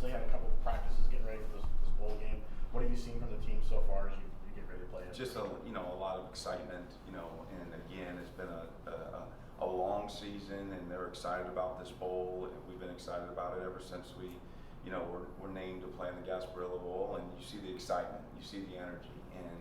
obviously had a couple of practices getting ready for this bowl game. What have you seen from the team so far as you get ready to play it? Just a lot of excitement, and again, it's been a long season, and they're excited about this bowl, and we've been excited about it ever since we're named to play in the Gasparilla Bowl, and you see the excitement, you see the energy, and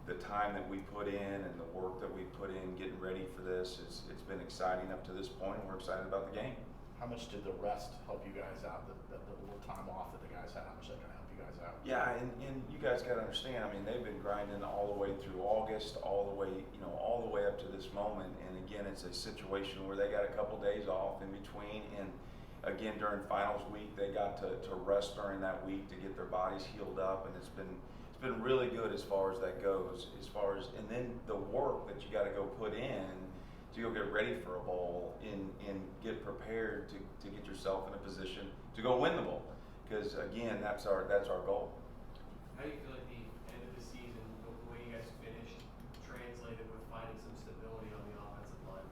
the time that we put in and the work that we put in getting ready for this, it's been exciting up to this point, and we're excited about the game. How much did the rest help you guys out? The little time off that the guys had, how much that going to help you guys out? Yeah, and you guys got to understand. I mean, they've been grinding all the way through August, all the way up to this moment. And again, it's a situation where they got a couple days off in between. And again, during finals week, they got to rest during that week to get their bodies healed up. And it's been really good as far as that goes. And then the work that you got to go put in to go get ready for a bowl and get prepared to get yourself in a position to go win the bowl. Because again, that's our goal. How do you feel like the end of the season, the way you guys finished, translated with finding some stability on the offensive line?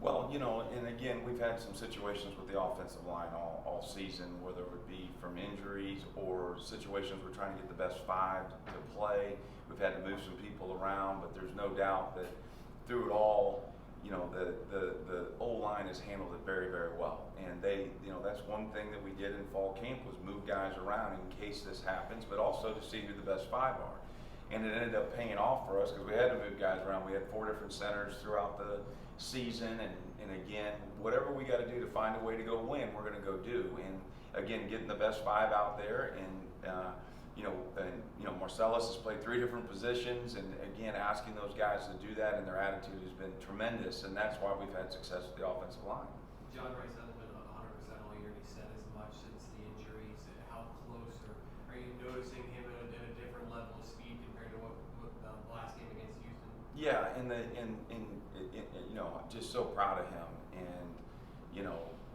Well, and again, we've had some situations with the offensive line all season, whether it would be from injuries or situations we're trying to get the best five to play. We've had to move some people around, but there's no doubt that through it all, the O-line has handled it very, very well. And that's one thing that we did in fall camp was move guys around in case this happens, but also to see who the best five are. And it ended up paying off for us because we had to move guys around. We had 4 different centers throughout the season. And again, whatever we got to do to find a way to go win, we're going to go do. And again, getting the best five out there and Marcellus has played 3 different positions, and again, asking those guys to do that, and their attitude has been tremendous, and that's why we've had success with the offensive line. John Rice hasn't been 100% all year, and he said as much since the injuries. How close are you noticing him at a different level of speed compared to what the last game against Houston? Yeah, just so proud of him, and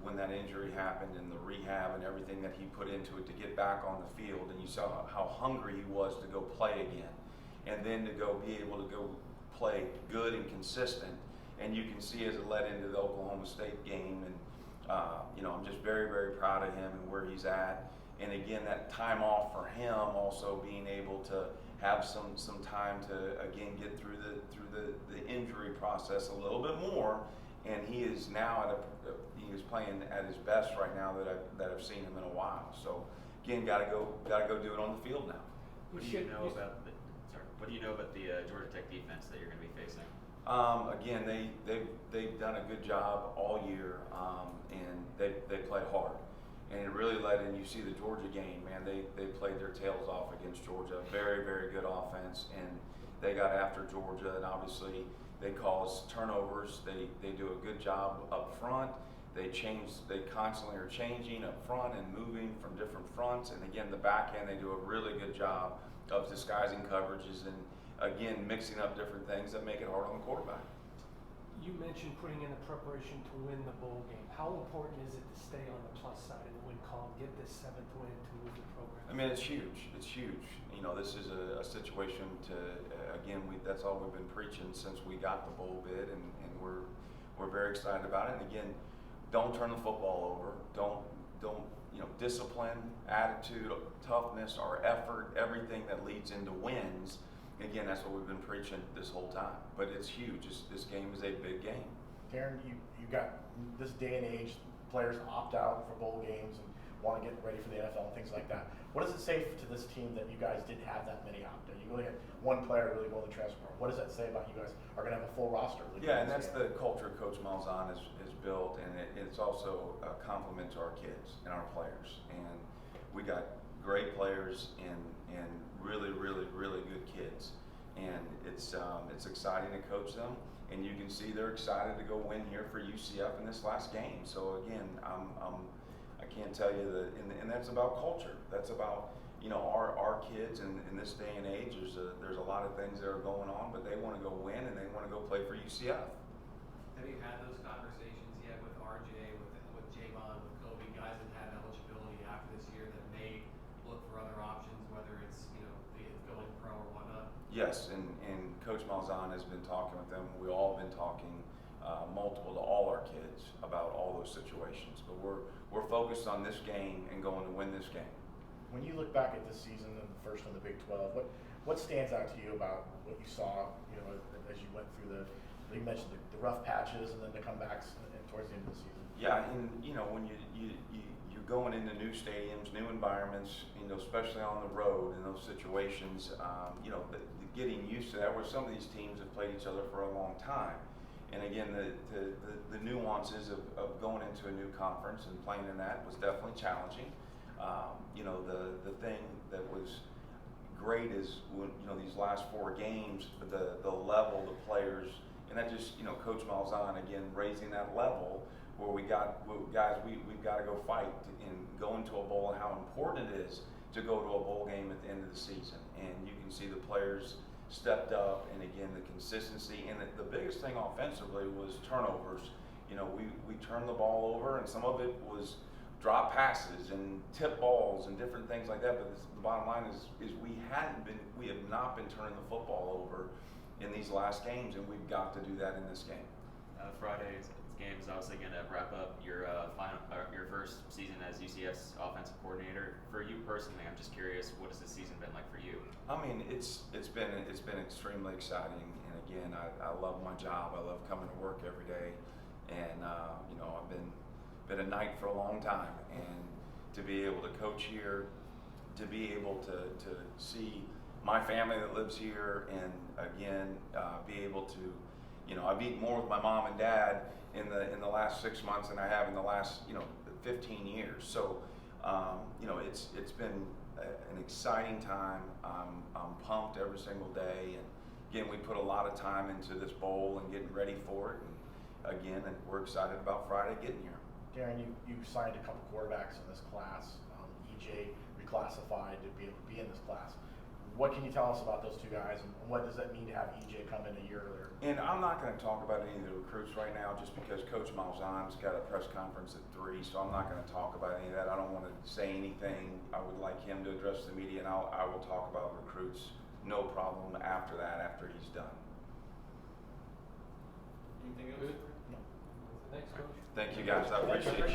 when that injury happened and the rehab and everything that he put into it to get back on the field, and you saw how hungry he was to go play again, and then to go be able to go play good and consistent, and you can see as it led into the Oklahoma State game, and I'm just very, very proud of him and where he's at. And again, that time off for him, also being able to have some time to again get through the injury process a little bit more. And he is now he is playing at his best right now that I've seen him in a while. So again, gotta go do it on the field now. What do you know about the Georgia Tech defense that you're going to be facing? Again, they've done a good job all year, and they play hard. And it really led in. You see the Georgia game, man. They played their tails off against Georgia. Very, very good offense, and they got after Georgia, and obviously they cause turnovers. They do a good job up front. They constantly are changing up front and moving from different fronts. And again, the back end, they do a really good job of disguising coverages and again mixing up different things that make it hard on the quarterback. You mentioned putting in the preparation to win the bowl game. How important is it to stay on the plus side of the win column, get this 7th win to move the program? I mean, it's huge. It's huge. This is a situation to again. That's all we've been preaching since we got the bowl bid, and we're very excited about it. And again, don't turn the football over. Don't discipline, attitude, toughness, our effort, everything that leads into wins. Again, that's what we've been preaching this whole time. But it's huge. This game is a big game. Darin, you got this day and age, players opt out for bowl games and want to get ready for the NFL and things like that. What does it say to this team that you guys didn't have that many opt out? You really had one player really go to the transfer portal. What does that say about you guys are going to have a full roster? Yeah, and that's the culture Coach Malzahn has built, and it's also a compliment to our kids and our players. And we got great players and really, really, really good kids. And it's exciting to coach them, and you can see they're excited to go win here for UCF in this last game. So again, I can't tell you that, and that's about culture. That's about our kids in this day and age. There's a lot of things that are going on, but they want to go win and they want to go play for UCF. Have you had those conversations yet with RJ, with Javon, with Kobe, guys that have eligibility after this year that may look for other options, whether it's going pro or whatnot? Yes, and Coach Malzahn has been talking with them. We all have been talking multiple to all our kids about all those situations. But we're focused on this game and going to win this game. When you look back at this season and the first one, the Big 12, what stands out to you about what you saw, as you went through you mentioned the rough patches and then the comebacks towards the end of the season? Yeah, and when you're going into new stadiums, new environments, especially on the road in those situations, getting used to that, where some of these teams have played each other for a long time. And again, the nuances of going into a new conference and playing in that was definitely challenging. The thing that was great is when these last 4 games, the level the players, and that just Coach Malzahn again raising that level where we've got to go fight and go into a bowl, and how important it is to go to a bowl game at the end of the season. And you can see the players stepped up, and again the consistency, and the biggest thing offensively was turnovers. We turned the ball over, and some of it was drop passes and tip balls and different things like that. But the bottom line is we have not been turning the football over in these last games, and we've got to do that in this game. Friday's game is obviously going to wrap up your your first season as UCF's offensive coordinator. For you personally, I'm just curious, what has this season been like for you? I mean, it's been extremely exciting, and again, I love my job. I love coming to work every day, and I've been a Knight for a long time, and to be able to coach here, to be able to see my family that lives here, and again be able to, I've eaten more with my mom and dad in the last 6 months than I have in the last 15 years. So it's been an exciting time. I'm pumped every single day, and again we put a lot of time into this bowl and getting ready for it. And again, and we're excited about Friday getting here. Darin, you signed a couple quarterbacks in this class. EJ reclassified to be in this class. What can you tell us about those 2 guys, and what does that mean to have EJ come in a year earlier? And I'm not going to talk about any of the recruits right now, just because Coach Malzahn's got a press conference at 3, so I'm not going to talk about any of that. I don't want to say anything. I would like him to address the media, and I will talk about recruits, no problem, after he's done. Anything else? Thanks, Coach. Thank you guys, I appreciate it.